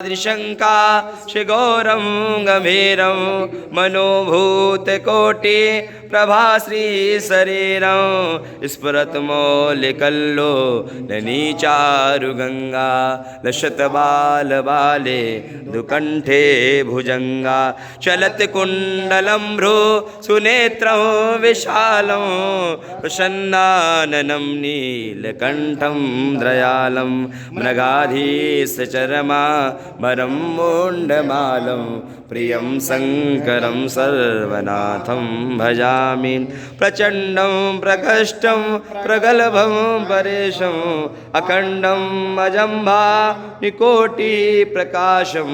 त्रिशंका श्रीगौरं गंभीरं मनोभूतकोटि प्रभाश्री शरीरं स्फुरत् मौलिकल्लो ननीचारुगंगा लशतबालबाले दुकण्ठे भुजंगा चलत् कुण्डलं भ्रू सुनेत्रं विशालं प्रसन्नाननं नीलकण्ठं द्रयालं मृगाधीशचरमा मरं मुण्डमालं प्रियं शङ्करं सर्वनाथं भजामि प्रचण्डं प्रकष्टं प्रगल्भं परेशम् अखण्डम् अजम्भा निकोटिप्रकाशं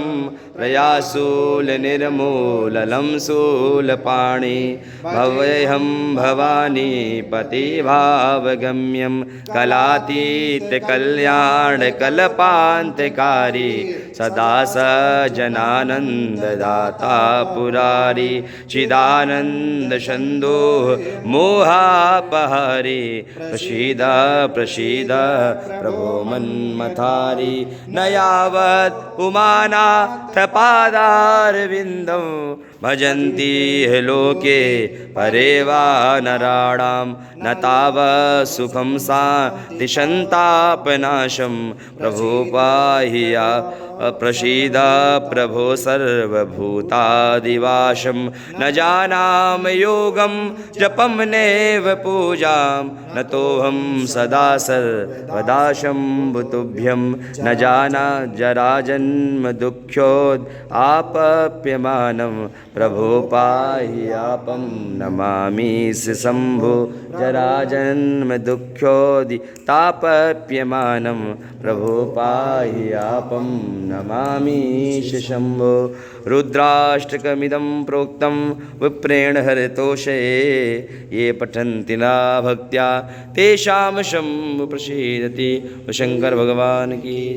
प्रयाशूलनिर्मूलनं शूलपाणि भवेऽहं भवानी पतिभावगम्यं कलातीतकल्याणकल्पान्तकारी सदा सजनानन्ददाता पुरारी चिदानन्दशन्दोः मोहापहारी प्रसीद प्रसीद प्रभो मन्मथारी न यावत् उमानाथ पादारविन्दं भजन्ति लोके परे वा नराणां न तावत् सुखं शान्तिसन्तापनाशं प्रभो पाहि प्रसीद प्रभो सर्वभूतादिवासं न जानामि योगं जपं नैव पूजां नतोऽहं सदा सर्वदा शम्भुतुभ्यं न जाना जराजन्म दुःख्योद् आपप्यमानं प्रभो पाहि आपं नमामि शम्भो जराजन्म दुःख्योदि तापप्यमानं प्रभो पाहि आपं नमामि शम्भो रुद्राष्टकमिदं प्रोक्तं विप्रेण हरितोषे ये पठन्ति ना भक्त्या तेषां शम्भु प्रसीदति शंकर भगवान की।